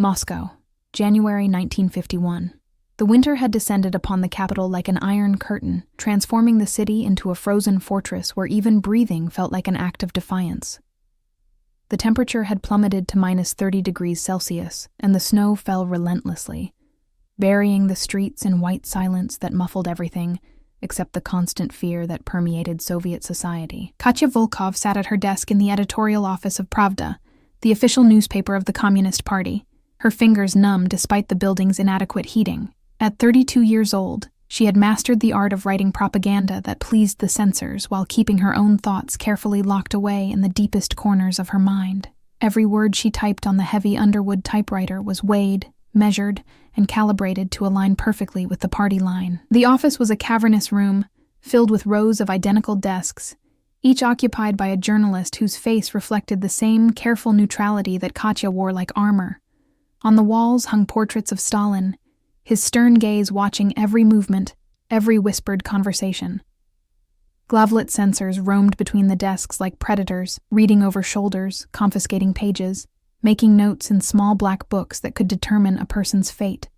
Moscow, January 1951. The winter had descended upon the capital like an iron curtain, transforming the city into a frozen fortress where even breathing felt like an act of defiance. The temperature had plummeted to -30°C, and the snow fell relentlessly, burying the streets in white silence that muffled everything except the constant fear that permeated Soviet society. Katya Volkov sat at her desk in the editorial office of Pravda, the official newspaper of the Communist Party, her fingers numb despite the building's inadequate heating. At 32 years old, she had mastered the art of writing propaganda that pleased the censors while keeping her own thoughts carefully locked away in the deepest corners of her mind. Every word she typed on the heavy Underwood typewriter was weighed, measured, and calibrated to align perfectly with the party line. The office was a cavernous room, filled with rows of identical desks, each occupied by a journalist whose face reflected the same careful neutrality that Katya wore like armor. On the walls hung portraits of Stalin, his stern gaze watching every movement, every whispered conversation. Glavlit censors roamed between the desks like predators, reading over shoulders, confiscating pages, making notes in small black books that could determine a person's fate.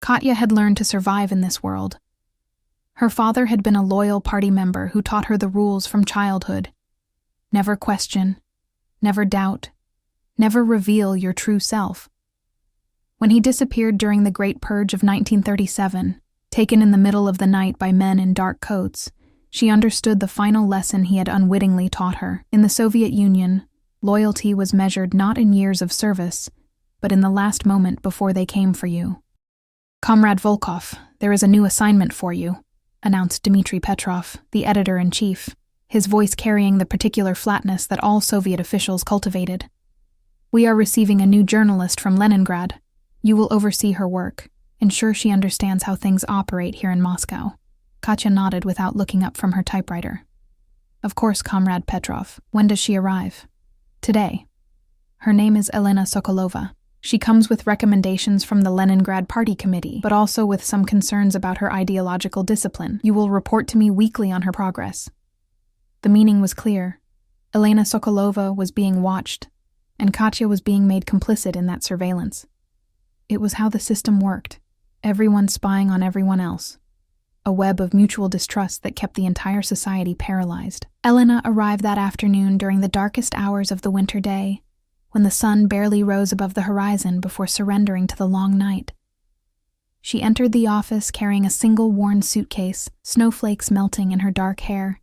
Katya had learned to survive in this world. Her father had been a loyal party member who taught her the rules from childhood. Never question, never doubt, never reveal your true self. When he disappeared during the Great Purge of 1937, taken in the middle of the night by men in dark coats, she understood the final lesson he had unwittingly taught her. In the Soviet Union, loyalty was measured not in years of service, but in the last moment before they came for you. "Comrade Volkov, there is a new assignment for you," announced Dmitry Petrov, the editor-in-chief, his voice carrying the particular flatness that all Soviet officials cultivated. "We are receiving a new journalist from Leningrad. You will oversee her work, ensure she understands how things operate here in Moscow." Katya nodded without looking up from her typewriter. "Of course, Comrade Petrov. When does she arrive?" "Today. Her name is Elena Sokolova. She comes with recommendations from the Leningrad Party Committee, but also with some concerns about her ideological discipline. You will report to me weekly on her progress." The meaning was clear. Elena Sokolova was being watched, and Katya was being made complicit in that surveillance. It was how the system worked, everyone spying on everyone else. A web of mutual distrust that kept the entire society paralyzed. Elena arrived that afternoon during the darkest hours of the winter day, when the sun barely rose above the horizon before surrendering to the long night. She entered the office carrying a single worn suitcase, snowflakes melting in her dark hair,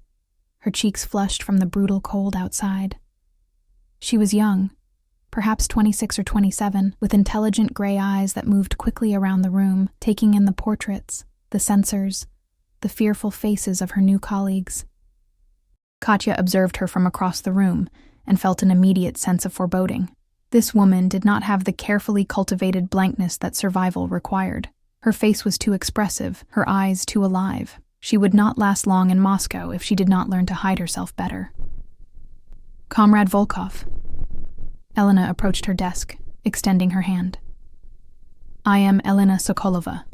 her cheeks flushed from the brutal cold outside. She was young, perhaps 26 or 27, with intelligent gray eyes that moved quickly around the room, taking in the portraits, the censors, the fearful faces of her new colleagues. Katya observed her from across the room and felt an immediate sense of foreboding. This woman did not have the carefully cultivated blankness that survival required. Her face was too expressive, her eyes too alive. She would not last long in Moscow if she did not learn to hide herself better. "Comrade Volkov." Elena approached her desk, extending her hand. "I am Elena Sokolova.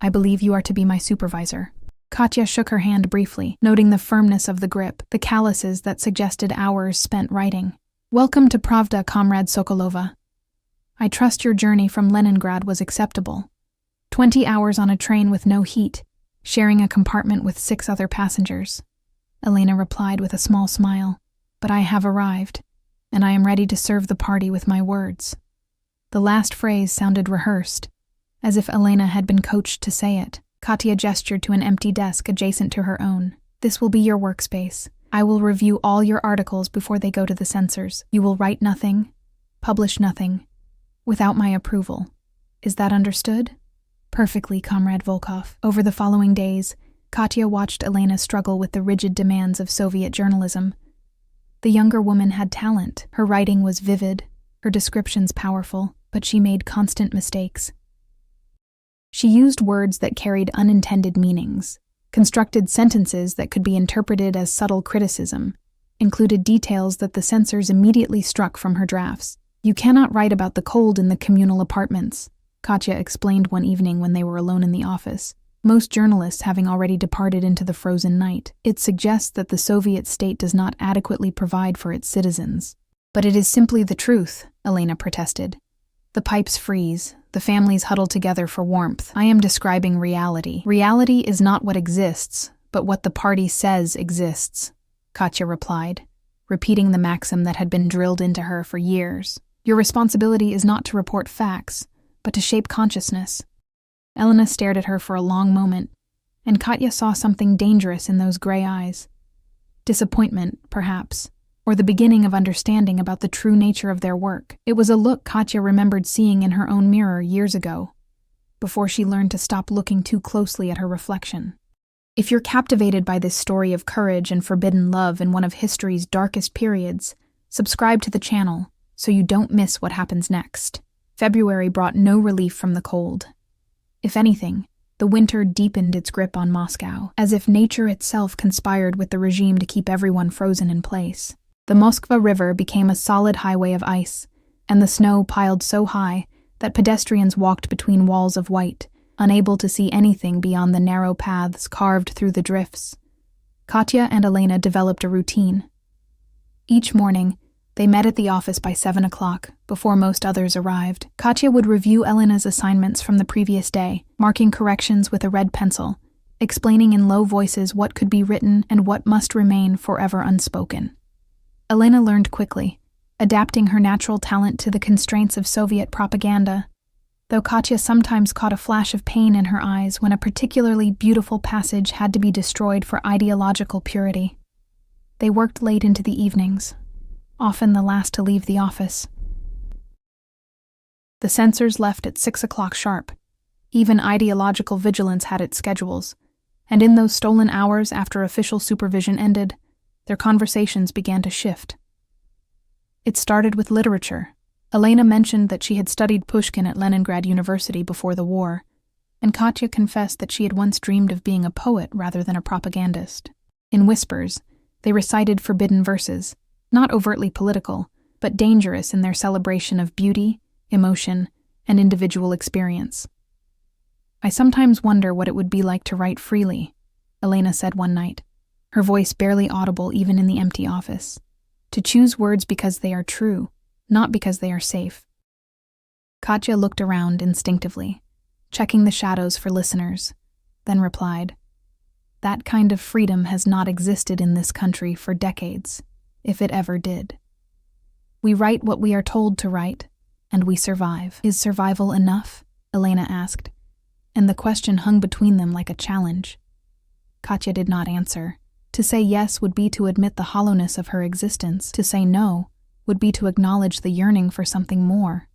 I believe you are to be my supervisor." Katya shook her hand briefly, noting the firmness of the grip, the calluses that suggested hours spent writing. "Welcome to Pravda, Comrade Sokolova. I trust your journey from Leningrad was acceptable. 20 hours on a train with no heat, sharing a compartment with 6 other passengers." Elena replied with a small smile. "But I have arrived, and I am ready to serve the party with my words." The last phrase sounded rehearsed, as if Elena had been coached to say it. Katya gestured to an empty desk adjacent to her own. "This will be your workspace. I will review all your articles before they go to the censors. You will write nothing, publish nothing, without my approval. Is that understood?" "Perfectly, Comrade Volkov." Over the following days, Katya watched Elena struggle with the rigid demands of Soviet journalism. The younger woman had talent. Her writing was vivid, her descriptions powerful, but she made constant mistakes. She used words that carried unintended meanings, constructed sentences that could be interpreted as subtle criticism, included details that the censors immediately struck from her drafts. "You cannot write about the cold in the communal apartments," Katya explained one evening when they were alone in the office, most journalists having already departed into the frozen night. "It suggests that the Soviet state does not adequately provide for its citizens." "But it is simply the truth," Elena protested. The pipes freeze. The families huddle together for warmth. I am describing reality. Reality is not what exists, but what the party says exists, Katya replied, repeating the maxim that had been drilled into her for years. Your responsibility is not to report facts, but to shape consciousness. Elena stared at her for a long moment, and Katya saw something dangerous in those gray eyes. Disappointment, perhaps, or the beginning of understanding about the true nature of their work. It was a look Katya remembered seeing in her own mirror years ago, before she learned to stop looking too closely at her reflection. If you're captivated by this story of courage and forbidden love in one of history's darkest periods, subscribe to the channel so you don't miss what happens next. February brought no relief from the cold. If anything, the winter deepened its grip on Moscow, as if nature itself conspired with the regime to keep everyone frozen in place. The Moskva River became a solid highway of ice, and the snow piled so high that pedestrians walked between walls of white, unable to see anything beyond the narrow paths carved through the drifts. Katya and Elena developed a routine. Each morning, they met at the office by 7 o'clock, before most others arrived. Katya would review Elena's assignments from the previous day, marking corrections with a red pencil, explaining in low voices what could be written and what must remain forever unspoken. Elena learned quickly, adapting her natural talent to the constraints of Soviet propaganda, though Katya sometimes caught a flash of pain in her eyes when a particularly beautiful passage had to be destroyed for ideological purity. They worked late into the evenings, often the last to leave the office. The censors left at 6 o'clock sharp. Even ideological vigilance had its schedules, and in those stolen hours after official supervision ended, their conversations began to shift. It started with literature. Elena mentioned that she had studied Pushkin at Leningrad University before the war, and Katya confessed that she had once dreamed of being a poet rather than a propagandist. In whispers, they recited forbidden verses, not overtly political, but dangerous in their celebration of beauty, emotion, and individual experience. I sometimes wonder what it would be like to write freely, Elena said one night, her voice barely audible even in the empty office. To choose words because they are true, not because they are safe. Katya looked around instinctively, checking the shadows for listeners, then replied, "That kind of freedom has not existed in this country for decades, if it ever did. We write what we are told to write, and we survive." "Is survival enough?" Elena asked, and the question hung between them like a challenge. Katya did not answer. To say yes would be to admit the hollowness of her existence. To say no would be to acknowledge the yearning for something more,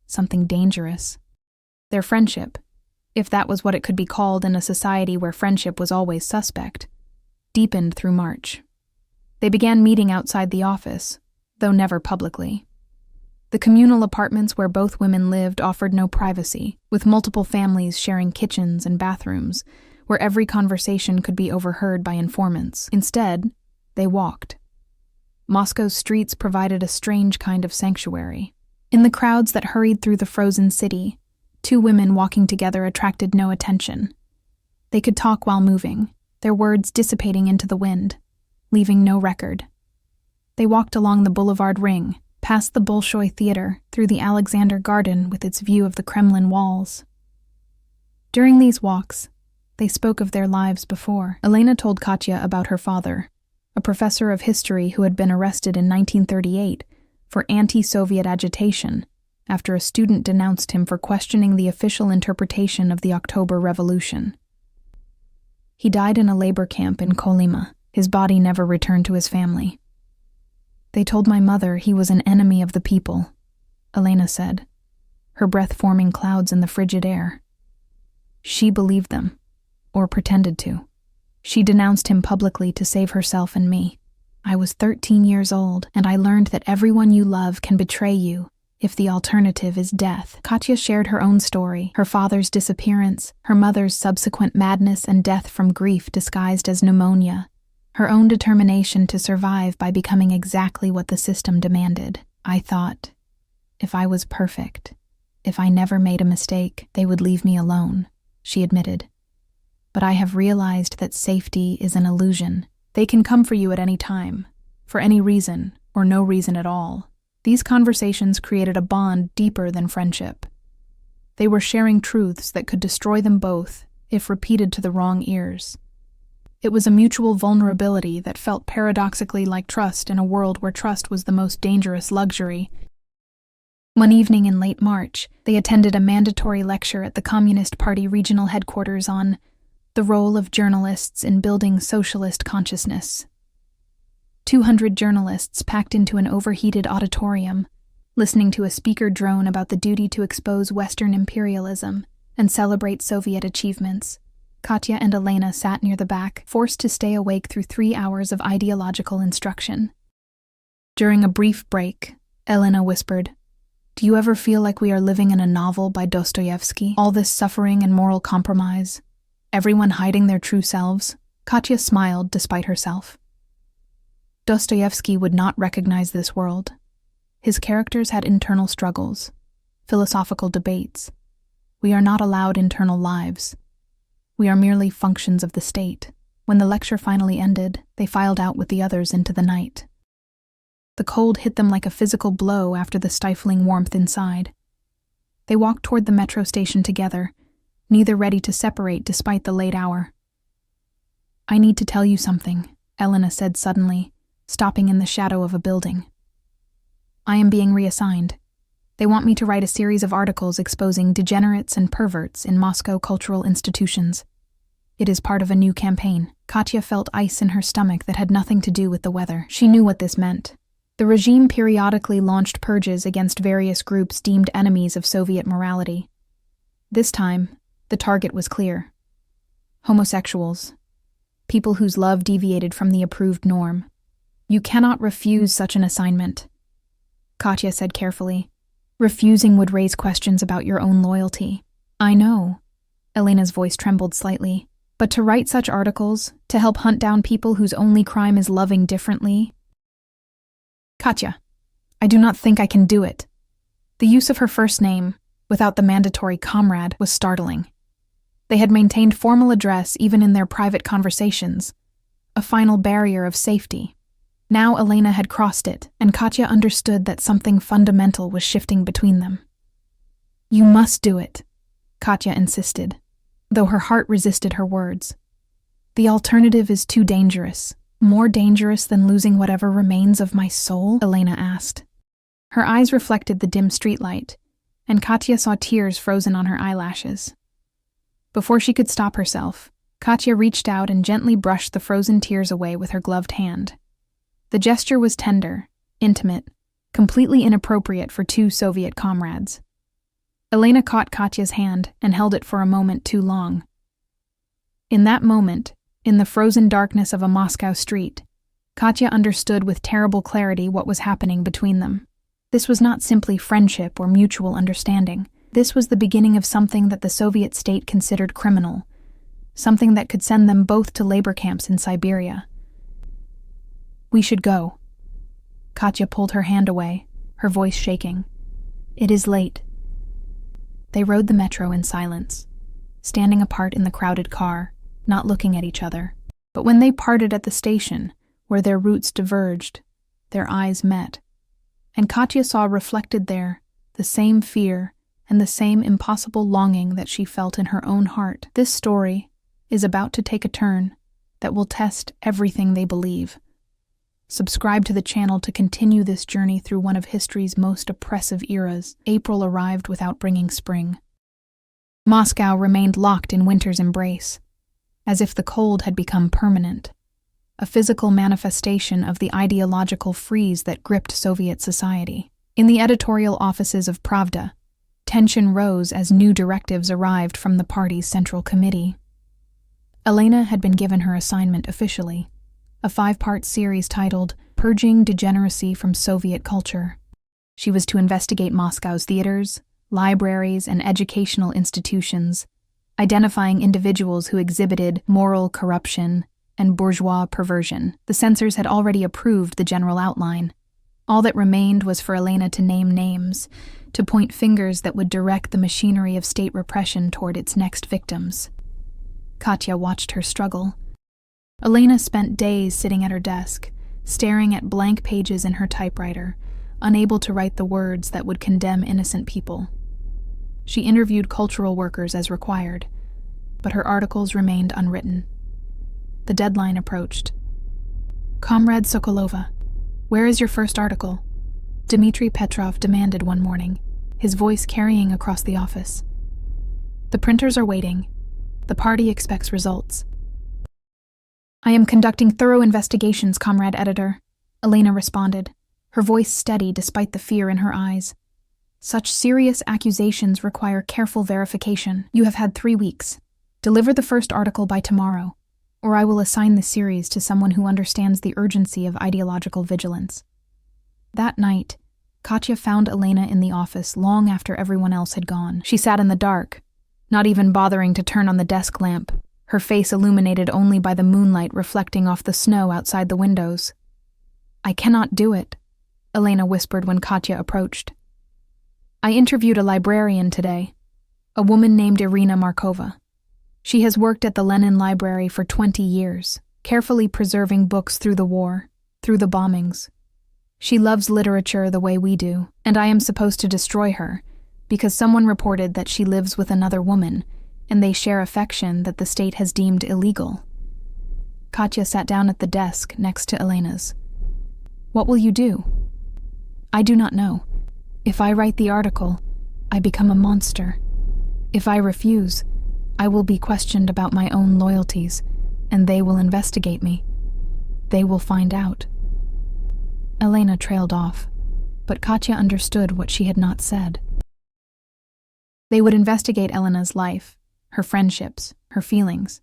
something dangerous. Their friendship, if that was what it could be called in a society where friendship was always suspect, deepened through March. They began meeting outside the office, though never publicly. The communal apartments where both women lived offered no privacy, with multiple families sharing kitchens and bathrooms, where every conversation could be overheard by informants. Instead, they walked. Moscow's streets provided a strange kind of sanctuary. In the crowds that hurried through the frozen city, two women walking together attracted no attention. They could talk while moving, their words dissipating into the wind, leaving no record. They walked along the Boulevard Ring, past the Bolshoi Theater, through the Alexander Garden with its view of the Kremlin walls. During these walks, they spoke of their lives before. Elena told Katya about her father, a professor of history who had been arrested in 1938 for anti-Soviet agitation after a student denounced him for questioning the official interpretation of the October Revolution. He died in a labor camp in Kolyma. His body never returned to his family. "They told my mother he was an enemy of the people," Elena said, her breath forming clouds in the frigid air. She believed them, or pretended to. She denounced him publicly to save herself and me. I was 13 years old, and I learned that everyone you love can betray you if the alternative is death. Katya shared her own story, her father's disappearance, her mother's subsequent madness and death from grief disguised as pneumonia, her own determination to survive by becoming exactly what the system demanded. "I thought, if I was perfect, if I never made a mistake, they would leave me alone," she admitted. "But I have realized that safety is an illusion. They can come for you at any time, for any reason or no reason at all. These conversations created a bond deeper than friendship. They were sharing truths that could destroy them both if repeated to the wrong ears. It was a mutual vulnerability that felt paradoxically like trust in a world where trust was the most dangerous luxury. One evening in late March, they attended a mandatory lecture at the Communist Party regional headquarters on the role of journalists in building socialist consciousness. 200 journalists packed into an overheated auditorium, listening to a speaker drone about the duty to expose Western imperialism and celebrate Soviet achievements. Katya and Elena sat near the back, forced to stay awake through 3 hours of ideological instruction. During a brief break, Elena whispered, "Do you ever feel like we are living in a novel by Dostoevsky? All this suffering and moral compromise? Everyone hiding their true selves?" Katya smiled despite herself. Dostoevsky would not recognize this world. His characters had internal struggles, philosophical debates. We are not allowed internal lives. We are merely functions of the state. When the lecture finally ended, they filed out with the others into the night. The cold hit them like a physical blow after the stifling warmth inside. They walked toward the metro station together, neither ready to separate despite the late hour. "I need to tell you something," Elena said suddenly, stopping in the shadow of a building. "I am being reassigned. They want me to write a series of articles exposing degenerates and perverts in Moscow cultural institutions. It is part of a new campaign." Katya felt ice in her stomach that had nothing to do with the weather. She knew what this meant. The regime periodically launched purges against various groups deemed enemies of Soviet morality. This time, the target was clear. Homosexuals. People whose love deviated from the approved norm. "You cannot refuse such an assignment," Katya said carefully. "Refusing would raise questions about your own loyalty." "I know." Elena's voice trembled slightly. "But to write such articles, to help hunt down people whose only crime is loving differently?" "Katya, I do not think I can do it." The use of her first name, without the mandatory comrade, was startling. They had maintained formal address even in their private conversations, a final barrier of safety. Now Elena had crossed it, and Katya understood that something fundamental was shifting between them. "You must do it," Katya insisted, though her heart resisted her words. "The alternative is too dangerous." "More dangerous than losing whatever remains of my soul?" Elena asked. Her eyes reflected the dim streetlight, and Katya saw tears frozen on her eyelashes. Before she could stop herself, Katya reached out and gently brushed the frozen tears away with her gloved hand. The gesture was tender, intimate, completely inappropriate for two Soviet comrades. Elena caught Katya's hand and held it for a moment too long. In that moment, in the frozen darkness of a Moscow street, Katya understood with terrible clarity what was happening between them. This was not simply friendship or mutual understanding. This was the beginning of something that the Soviet state considered criminal, something that could send them both to labor camps in Siberia. "We should go." Katya pulled her hand away, her voice shaking. "It is late." They rode the metro in silence, standing apart in the crowded car, not looking at each other. But when they parted at the station, where their routes diverged, their eyes met, and Katya saw reflected there the same fear and the same impossible longing that she felt in her own heart. This story is about to take a turn that will test everything they believe. Subscribe to the channel to continue this journey through one of history's most oppressive eras. April arrived without bringing spring. Moscow remained locked in winter's embrace, as if the cold had become permanent, a physical manifestation of the ideological freeze that gripped Soviet society. In the editorial offices of Pravda, tension rose as new directives arrived from the party's central committee. Elena had been given her assignment officially, a 5-part series titled Purging Degeneracy from Soviet Culture. She was to investigate Moscow's theaters, libraries, and educational institutions, identifying individuals who exhibited moral corruption and bourgeois perversion. The censors had already approved the general outline. All that remained was for Elena to name names, to point fingers that would direct the machinery of state repression toward its next victims. Katya watched her struggle. Elena spent days sitting at her desk, staring at blank pages in her typewriter, unable to write the words that would condemn innocent people. She interviewed cultural workers as required, but her articles remained unwritten. The deadline approached. "Comrade Sokolova, where is your first article?" Dmitry Petrov demanded one morning, his voice carrying across the office. "The printers are waiting. The party expects results." "I am conducting thorough investigations, comrade editor," Elena responded, her voice steady despite the fear in her eyes. "Such serious accusations require careful verification. You have had 3 weeks. Deliver the first article by tomorrow, or I will assign the series to someone who understands the urgency of ideological vigilance." That night, Katya found Elena in the office long after everyone else had gone. She sat in the dark, not even bothering to turn on the desk lamp, her face illuminated only by the moonlight reflecting off the snow outside the windows. "I cannot do it," Elena whispered when Katya approached. "I interviewed a librarian today, a woman named Irina Markova. She has worked at the Lenin Library for 20 years, carefully preserving books through the war, through the bombings. She loves literature the way we do, and I am supposed to destroy her, because someone reported that she lives with another woman, and they share affection that the state has deemed illegal." Katya sat down at the desk next to Elena's. "What will you do?" "I do not know. If I write the article, I become a monster. If I refuse, I will be questioned about my own loyalties, and they will investigate me. They will find out." Elena trailed off, but Katya understood what she had not said. They would investigate Elena's life, her friendships, her feelings.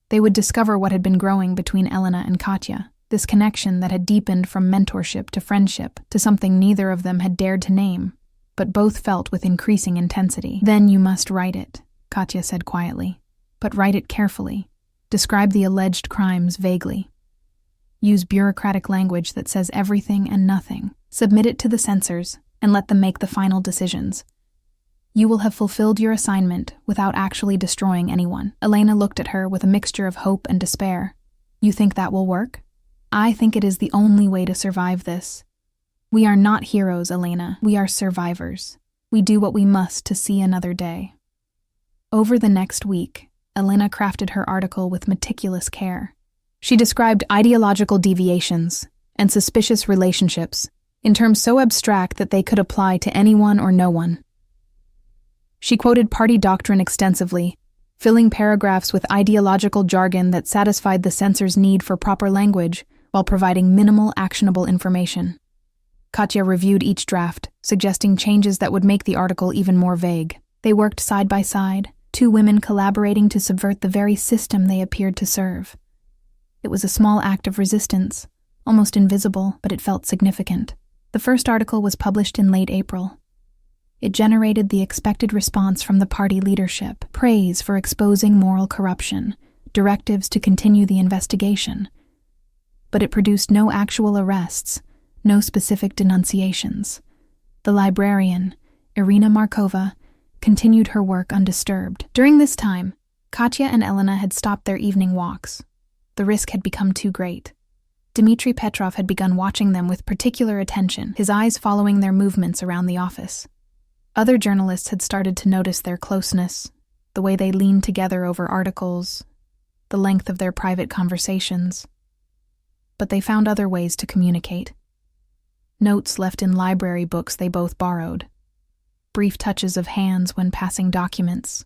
They would discover what had been growing between Elena and Katya, this connection that had deepened from mentorship to friendship to something neither of them had dared to name, but both felt with increasing intensity. "Then you must write it," Katya said quietly, "but write it carefully. Describe the alleged crimes vaguely. Use bureaucratic language that says everything and nothing. Submit it to the censors and let them make the final decisions. You will have fulfilled your assignment without actually destroying anyone." Elena looked at her with a mixture of hope and despair. "You think that will work?" "I think it is the only way to survive this. We are not heroes, Elena. We are survivors. We do what we must to see another day." Over the next week, Elena crafted her article with meticulous care. She described ideological deviations and suspicious relationships in terms so abstract that they could apply to anyone or no one. She quoted party doctrine extensively, filling paragraphs with ideological jargon that satisfied the censor's need for proper language while providing minimal actionable information. Katya reviewed each draft, suggesting changes that would make the article even more vague. They worked side by side, two women collaborating to subvert the very system they appeared to serve. It was a small act of resistance, almost invisible, but it felt significant. The first article was published in late April. It generated the expected response from the party leadership: praise for exposing moral corruption, directives to continue the investigation. But it produced no actual arrests, no specific denunciations. The librarian, Irina Markova, continued her work undisturbed. During this time, Katya and Elena had stopped their evening walks. The risk had become too great. Dmitry Petrov had begun watching them with particular attention, his eyes following their movements around the office. Other journalists had started to notice their closeness, the way they leaned together over articles, the length of their private conversations. But they found other ways to communicate. Notes left in library books they both borrowed. Brief touches of hands when passing documents.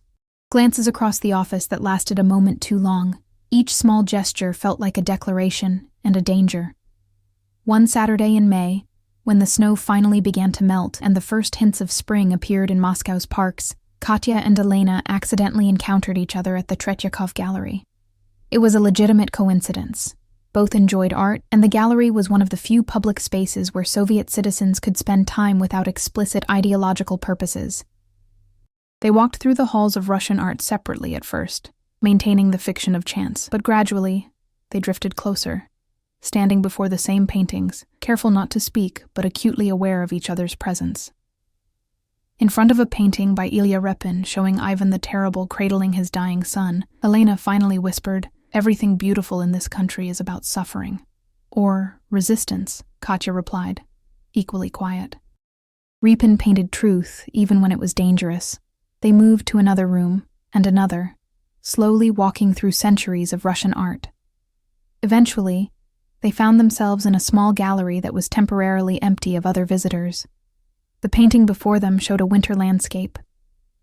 Glances across the office that lasted a moment too long. Each small gesture felt like a declaration and a danger. One Saturday in May, when the snow finally began to melt and the first hints of spring appeared in Moscow's parks, Katya and Elena accidentally encountered each other at the Tretyakov Gallery. It was a legitimate coincidence. Both enjoyed art, and the gallery was one of the few public spaces where Soviet citizens could spend time without explicit ideological purposes. They walked through the halls of Russian art separately at first, maintaining the fiction of chance, but gradually they drifted closer, standing before the same paintings, careful not to speak but acutely aware of each other's presence. In front of a painting by Ilya Repin showing Ivan the Terrible cradling his dying son, Elena finally whispered, "Everything beautiful in this country is about suffering." "Or resistance," Katya replied. equally quiet. Repin painted truth even when it was dangerous. They moved to another room, and another, slowly walking through centuries of Russian art. Eventually, they found themselves in a small gallery that was temporarily empty of other visitors. The painting before them showed a winter landscape.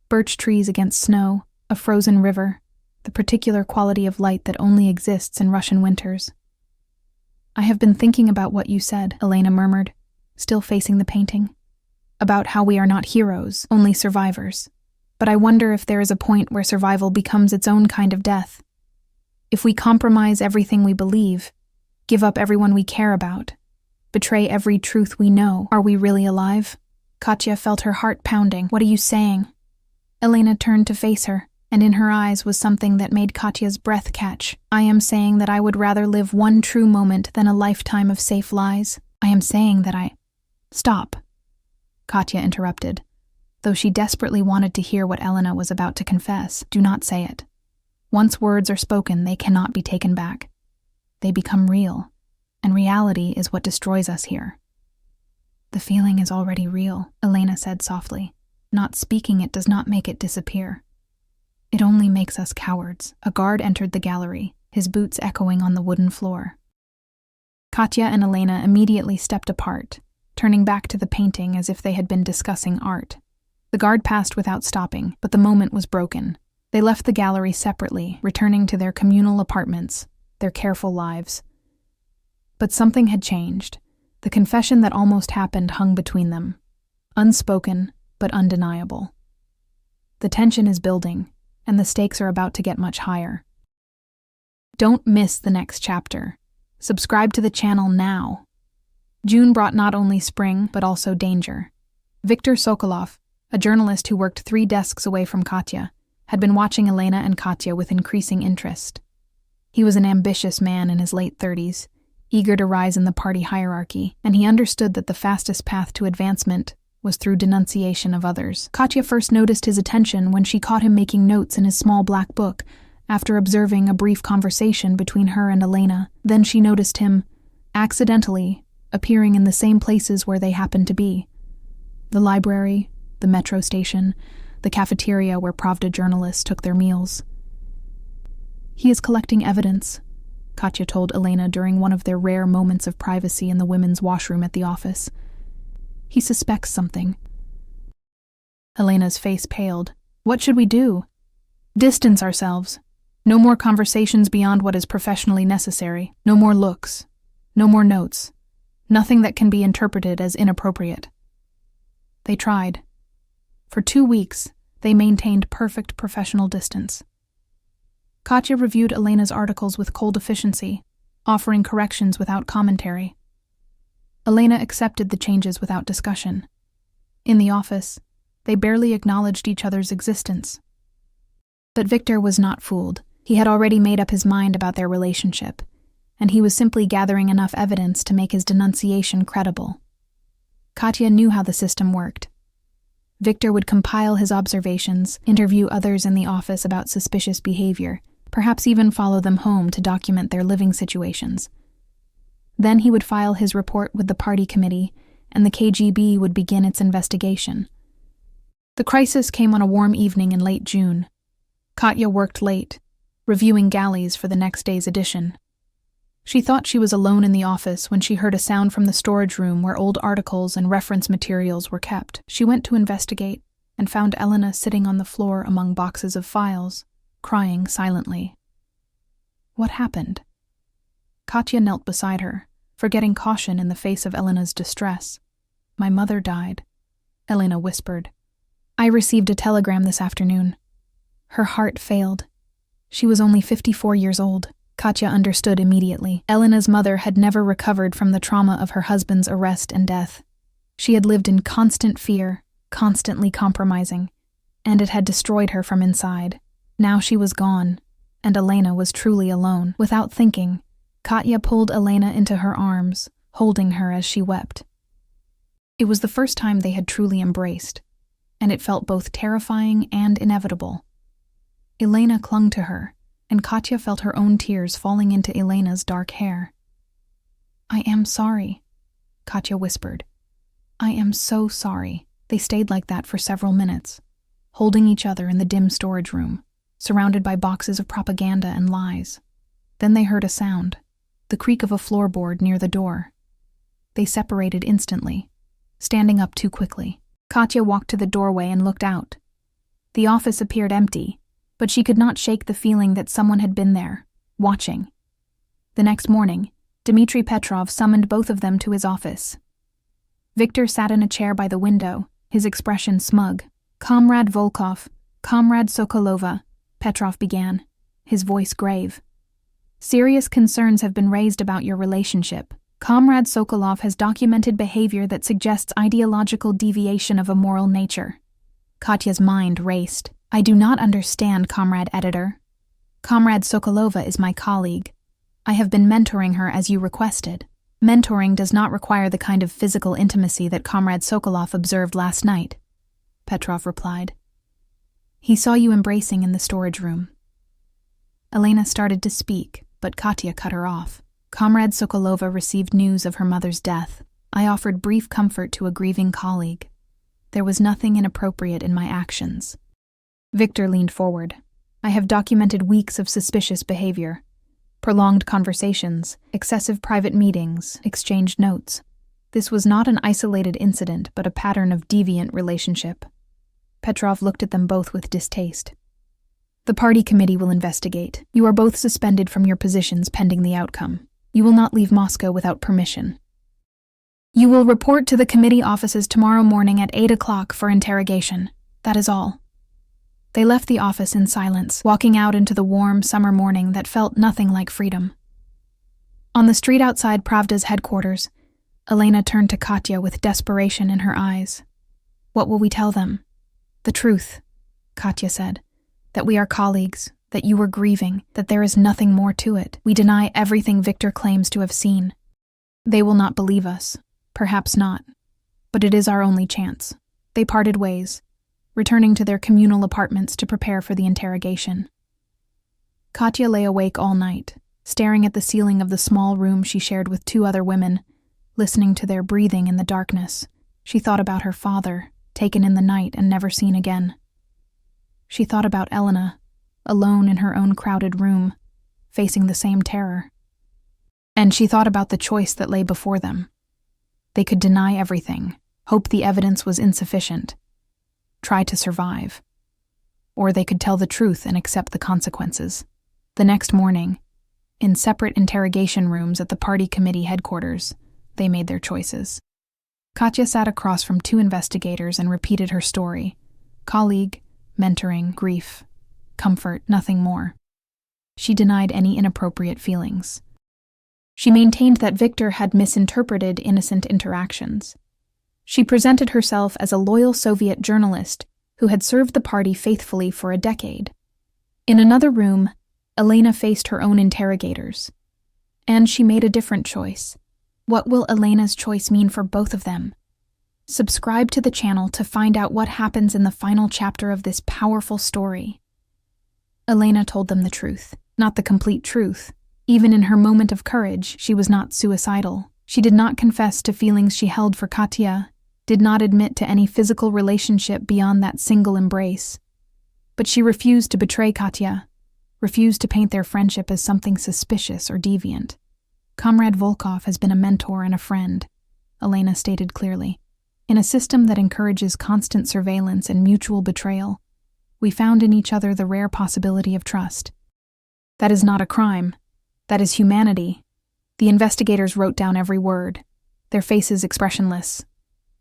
Birch trees against snow, a frozen river, the particular quality of light that only exists in Russian winters. "I have been thinking about what you said," Elena murmured, still facing the painting. "About how we are not heroes, only survivors. But I wonder if there is a point where survival becomes its own kind of death. If we compromise everything we believe, give up everyone we care about, betray every truth we know, are we really alive?" Katya felt her heart pounding. "What are you saying?" Elena turned to face her, and in her eyes was something that made Katya's breath catch. "I am saying that I would rather live one true moment than a lifetime of safe lies. I am saying that I—" "Stop," Katya interrupted, though she desperately wanted to hear what Elena was about to confess. "Do not say it. Once words are spoken, they cannot be taken back. They become real, and reality is what destroys us here." "The feeling is already real," Elena said softly. "Not speaking it does not make it disappear. It only makes us cowards." A guard entered the gallery, his boots echoing on the wooden floor. Katya and Elena immediately stepped apart, turning back to the painting as if they had been discussing art. The guard passed without stopping, but the moment was broken. They left the gallery separately, returning to their communal apartments, their careful lives. But something had changed. The confession that almost happened hung between them, unspoken but undeniable. The tension is building, and the stakes are about to get much higher. Don't miss the next chapter. Subscribe to the channel now. June brought not only spring, but also danger. Viktor Sokolov, a journalist who worked 3 desks away from Katya, had been watching Elena and Katya with increasing interest. He was an ambitious man in his late 30s, eager to rise in the party hierarchy, and he understood that the fastest path to advancement was through denunciation of others. Katya first noticed his attention when she caught him making notes in his small black book, after observing a brief conversation between her and Elena. Then she noticed him, accidentally, appearing in the same places where they happened to be. The library, the metro station, the cafeteria where Pravda journalists took their meals. "He is collecting evidence," Katya told Elena during one of their rare moments of privacy in the women's washroom at the office. "He suspects something." Elena's face paled. "What should we do?" "Distance ourselves. No more conversations beyond what is professionally necessary. No more looks. No more notes. Nothing that can be interpreted as inappropriate." They tried. For 2 weeks, they maintained perfect professional distance. Katya reviewed Elena's articles with cold efficiency, offering corrections without commentary. Elena accepted the changes without discussion. In the office, they barely acknowledged each other's existence. But Viktor was not fooled. He had already made up his mind about their relationship, and he was simply gathering enough evidence to make his denunciation credible. Katya knew how the system worked. Viktor would compile his observations, interview others in the office about suspicious behavior, perhaps even follow them home to document their living situations. Then he would file his report with the party committee, and the KGB would begin its investigation. The crisis came on a warm evening in late June. Katya worked late, reviewing galleys for the next day's edition. She thought she was alone in the office when she heard a sound from the storage room where old articles and reference materials were kept. She went to investigate and found Elena sitting on the floor among boxes of files, crying silently. What happened? Katya knelt beside her, forgetting caution in the face of Elena's distress. "My mother died," Elena whispered. "I received a telegram this afternoon." Her heart failed. She was only 54 years old. Katya understood immediately. Elena's mother had never recovered from the trauma of her husband's arrest and death. She had lived in constant fear, constantly compromising, and it had destroyed her from inside. Now she was gone, and Elena was truly alone. Without thinking, Katya pulled Elena into her arms, holding her as she wept. It was the first time they had truly embraced, and it felt both terrifying and inevitable. Elena clung to her, and Katya felt her own tears falling into Elena's dark hair. "I am sorry," Katya whispered, I am so sorry. They stayed like that for several minutes, holding each other in the dim storage room, surrounded by boxes of propaganda and lies. Then they heard a sound, the creak of a floorboard near the door. They separated instantly, standing up too quickly. Katya walked to the doorway and looked out. The office appeared empty, but she could not shake the feeling that someone had been there, watching. The next morning, Dmitry Petrov summoned both of them to his office. Victor sat in a chair by the window, his expression smug. "Comrade Volkov, Comrade Sokolova," Petrov began, his voice grave. "Serious concerns have been raised about your relationship. Comrade Sokolov has documented behavior that suggests ideological deviation of a moral nature." Katya's mind raced. "I do not understand, Comrade Editor. Comrade Sokolova is my colleague. I have been mentoring her as you requested. Mentoring does not require the kind of physical intimacy that Comrade Sokolov observed last night," Petrov replied. "He saw you embracing in the storage room." Elena started to speak, but Katya cut her off. "Comrade Sokolova received news of her mother's death. I offered brief comfort to a grieving colleague. There was nothing inappropriate in my actions." Victor leaned forward. "I have documented weeks of suspicious behavior. Prolonged conversations, excessive private meetings, exchanged notes. This was not an isolated incident, but a pattern of deviant relationship." Petrov looked at them both with distaste. "The party committee will investigate. You are both suspended from your positions pending the outcome. You will not leave Moscow without permission. You will report to the committee offices tomorrow morning at 8 o'clock for interrogation. That is all." They left the office in silence, walking out into the warm summer morning that felt nothing like freedom. On the street outside Pravda's headquarters, Elena turned to Katya with desperation in her eyes. "What will we tell them?" "The truth," Katya said. "That we are colleagues, that you were grieving, that there is nothing more to it. We deny everything Victor claims to have seen. They will not believe us. Perhaps not. But it is our only chance." They parted ways, returning to their communal apartments to prepare for the interrogation. Katya lay awake all night, staring at the ceiling of the small room she shared with 2 other women, listening to their breathing in the darkness. She thought about her father, taken in the night and never seen again. She thought about Elena, alone in her own crowded room, facing the same terror. And she thought about the choice that lay before them. They could deny everything, hope the evidence was insufficient, try to survive. Or they could tell the truth and accept the consequences. The next morning, in separate interrogation rooms at the party committee headquarters, they made their choices. Katya sat across from 2 investigators and repeated her story. Colleague, mentoring, grief, comfort, nothing more. She denied any inappropriate feelings. She maintained that Victor had misinterpreted innocent interactions. She presented herself as a loyal Soviet journalist who had served the party faithfully for a decade. In another room, Elena faced her own interrogators. And she made a different choice. What will Elena's choice mean for both of them? Subscribe to the channel to find out what happens in the final chapter of this powerful story. Elena told them the truth, not the complete truth. Even in her moment of courage, she was not suicidal. She did not confess to feelings she held for Katya, did not admit to any physical relationship beyond that single embrace. But she refused to betray Katya, refused to paint their friendship as something suspicious or deviant. "Comrade Volkov has been a mentor and a friend," Elena stated clearly. "In a system that encourages constant surveillance and mutual betrayal, we found in each other the rare possibility of trust. That is not a crime. That is humanity." The investigators wrote down every word, their faces expressionless.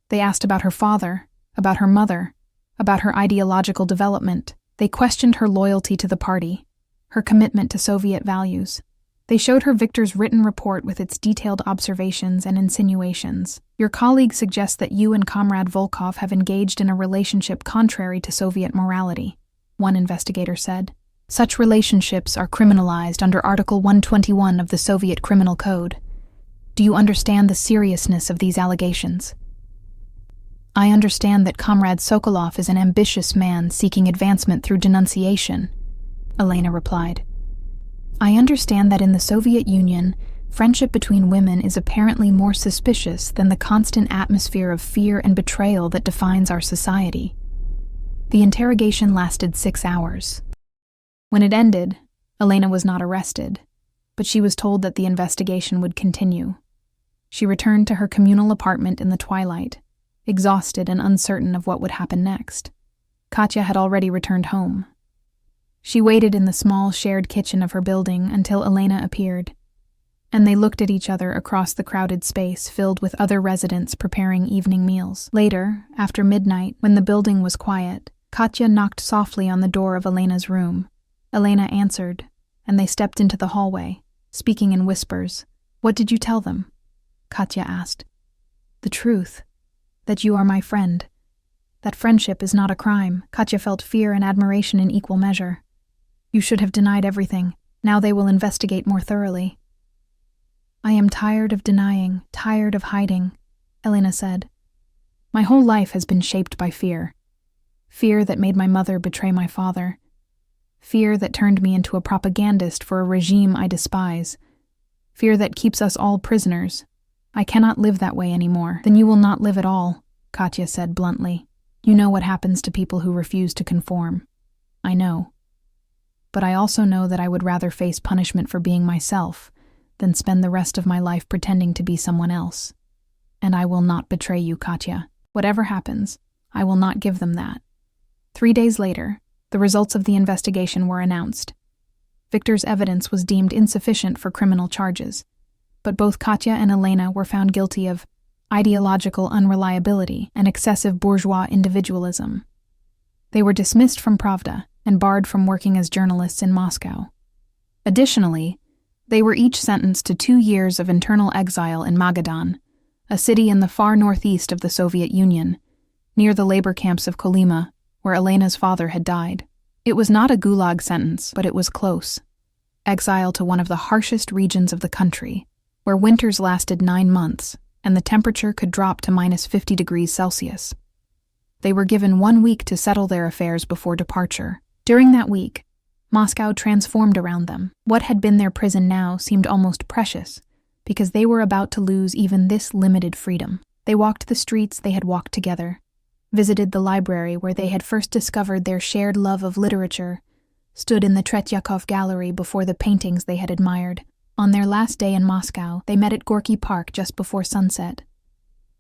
They asked about her father, about her mother, about her ideological development. They questioned her loyalty to the party, her commitment to Soviet values. They showed her Victor's written report with its detailed observations and insinuations. "Your colleague suggests that you and Comrade Volkov have engaged in a relationship contrary to Soviet morality," one investigator said. "Such relationships are criminalized under Article 121 of the Soviet Criminal Code. Do you understand the seriousness of these allegations?" "I understand that Comrade Sokolov is an ambitious man seeking advancement through denunciation," Elena replied. "I understand that in the Soviet Union, Friendship between women is apparently more suspicious than the constant atmosphere of fear and betrayal that defines our society. The interrogation lasted 6 hours. When it ended, Elena was not arrested, but she was told that the investigation would continue. She returned to her communal apartment in the twilight, exhausted and uncertain of what would happen next. Katya had already returned home. She waited in the small shared kitchen of her building until Elena appeared, and they looked at each other across the crowded space filled with other residents preparing evening meals. Later, after midnight, when the building was quiet, Katya knocked softly on the door of Elena's room. Elena answered, and they stepped into the hallway, speaking in whispers. "What did you tell them?" Katya asked. "The truth. That you are my friend. That friendship is not a crime." Katya felt fear and admiration in equal measure. "You should have denied everything. Now they will investigate more thoroughly." "I am tired of denying, tired of hiding," Elena said. "My whole life has been shaped by fear. Fear that made my mother betray my father. Fear that turned me into a propagandist for a regime I despise. Fear that keeps us all prisoners. I cannot live that way anymore." "Then you will not live at all," Katya said bluntly. "You know what happens to people who refuse to conform." "I know. But I also know that I would rather face punishment for being myself than spend the rest of my life pretending to be someone else. And I will not betray you, Katya. Whatever happens, I will not give them that." 3 days later, the results of the investigation were announced. Victor's evidence was deemed insufficient for criminal charges, but both Katya and Elena were found guilty of ideological unreliability and excessive bourgeois individualism. They were dismissed from Pravda and barred from working as journalists in Moscow. Additionally, they were each sentenced to 2 years of internal exile in Magadan, a city in the far northeast of the Soviet Union, near the labor camps of Kolyma, where Elena's father had died. It was not a gulag sentence, but it was close. Exile to one of the harshest regions of the country, where winters lasted 9 months and the temperature could drop to -50 degrees Celsius. They were given 1 week to settle their affairs before departure. During that week, Moscow transformed around them. What had been their prison now seemed almost precious, because they were about to lose even this limited freedom. They walked the streets they had walked together, visited the library where they had first discovered their shared love of literature, stood in the Tretyakov gallery before the paintings they had admired. On their last day in Moscow, they met at Gorky Park just before sunset.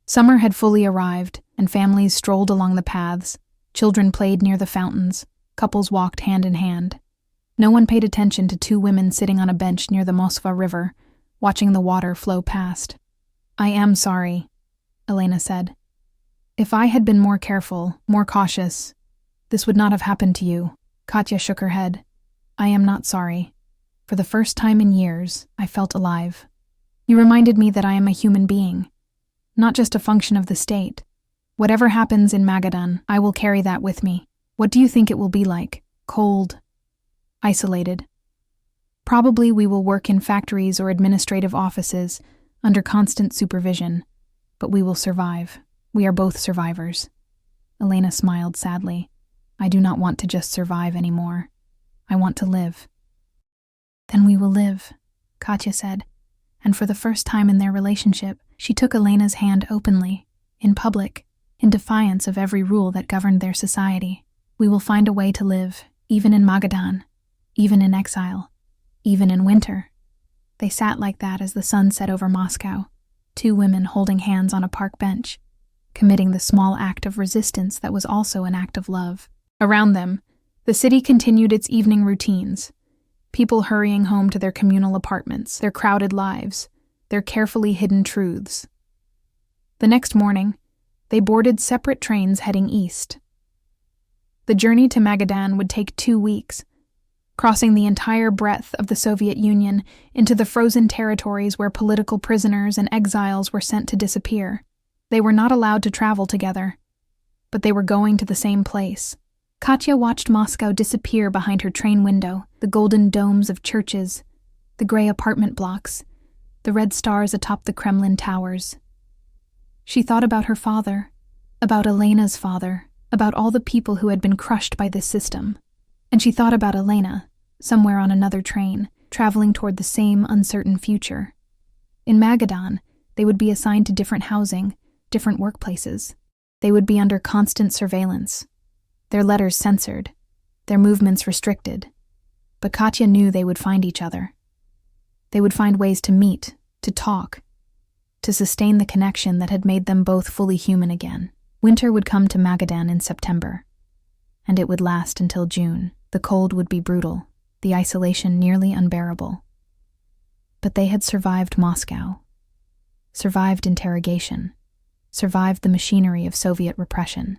Summer had fully arrived, and families strolled along the paths, children played near the fountains, couples walked hand in hand. No one paid attention to 2 women sitting on a bench near the Moskva River, watching the water flow past. "I am sorry," Elena said. "If I had been more careful, more cautious, this would not have happened to you." Katya shook her head. "I am not sorry. For the first time in years, I felt alive. You reminded me that I am a human being, not just a function of the state. Whatever happens in Magadan, I will carry that with me. What do you think it will be like? Cold? Isolated? Probably we will work in factories or administrative offices, under constant supervision, but we will survive. We are both survivors." Elena smiled sadly. "I do not want to just survive anymore. I want to live." "Then we will live," Katya said, and for the first time in their relationship, she took Elena's hand openly, in public, in defiance of every rule that governed their society. "We will find a way to live, even in Magadan, even in exile, even in winter." They sat like that as the sun set over Moscow, 2 women holding hands on a park bench, committing the small act of resistance that was also an act of love. Around them, the city continued its evening routines, people hurrying home to their communal apartments, their crowded lives, their carefully hidden truths. The next morning, they boarded separate trains heading east. The journey to Magadan would take 2 weeks, crossing the entire breadth of the Soviet Union into the frozen territories where political prisoners and exiles were sent to disappear. They were not allowed to travel together, but they were going to the same place. Katya watched Moscow disappear behind her train window, the golden domes of churches, the gray apartment blocks, the red stars atop the Kremlin towers. She thought about her father, about Elena's father, about all the people who had been crushed by this system. And she thought about Elena, somewhere on another train, traveling toward the same uncertain future. In Magadan, they would be assigned to different housing, different workplaces. They would be under constant surveillance, their letters censored, their movements restricted. But Katya knew they would find each other. They would find ways to meet, to talk, to sustain the connection that had made them both fully human again. Winter would come to Magadan in September, and it would last until June. The cold would be brutal, the isolation nearly unbearable. But they had survived Moscow, survived interrogation, survived the machinery of Soviet repression.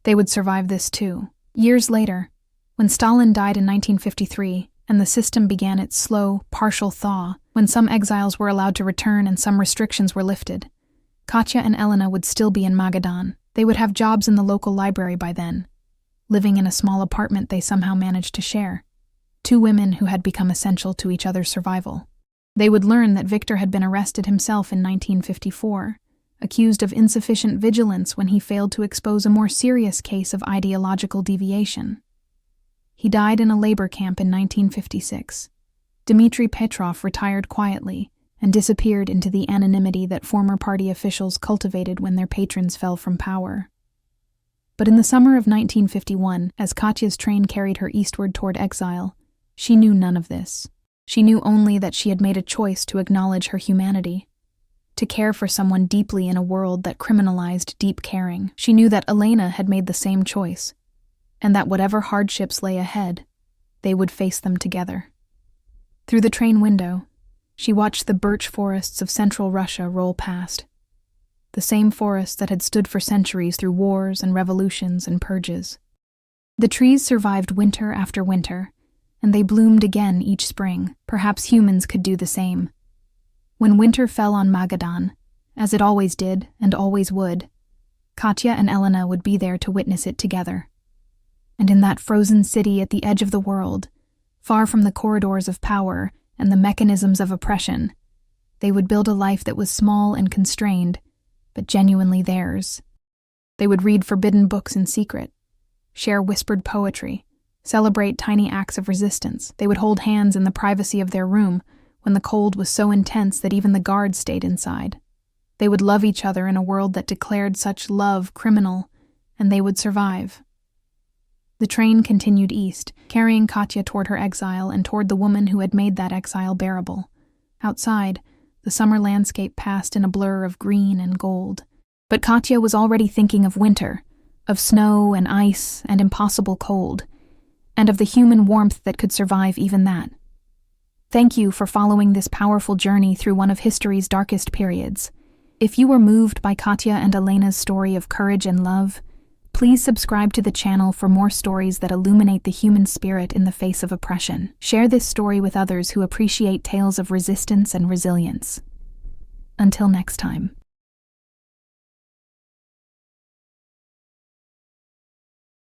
They would survive this too. Years later, when Stalin died in 1953 and the system began its slow, partial thaw, when some exiles were allowed to return and some restrictions were lifted, Katya and Elena would still be in Magadan. They would have jobs in the local library by then, living in a small apartment they somehow managed to share. Two women who had become essential to each other's survival. They would learn that Victor had been arrested himself in 1954, accused of insufficient vigilance when he failed to expose a more serious case of ideological deviation. He died in a labor camp in 1956. Dmitry Petrov retired quietly and disappeared into the anonymity that former party officials cultivated when their patrons fell from power. But in the summer of 1951, as Katya's train carried her eastward toward exile, she knew none of this. She knew only that she had made a choice to acknowledge her humanity, to care for someone deeply in a world that criminalized deep caring. She knew that Elena had made the same choice, and that whatever hardships lay ahead, they would face them together. Through the train window, she watched the birch forests of central Russia roll past, the same forests that had stood for centuries through wars and revolutions and purges. The trees survived winter after winter, and they bloomed again each spring. Perhaps humans could do the same. When winter fell on Magadan, as it always did and always would, Katya and Elena would be there to witness it together. And in that frozen city at the edge of the world, far from the corridors of power and the mechanisms of oppression, they would build a life that was small and constrained, but genuinely theirs. They would read forbidden books in secret, share whispered poetry, celebrate tiny acts of resistance. They would hold hands in the privacy of their room when the cold was so intense that even the guards stayed inside. They would love each other in a world that declared such love criminal, and they would survive. The train continued east, carrying Katya toward her exile and toward the woman who had made that exile bearable. Outside, the summer landscape passed in a blur of green and gold. But Katya was already thinking of winter, of snow and ice and impossible cold, and of the human warmth that could survive even that. Thank you for following this powerful journey through one of history's darkest periods. If you were moved by Katya and Elena's story of courage and love, please subscribe to the channel for more stories that illuminate the human spirit in the face of oppression. Share this story with others who appreciate tales of resistance and resilience. Until next time.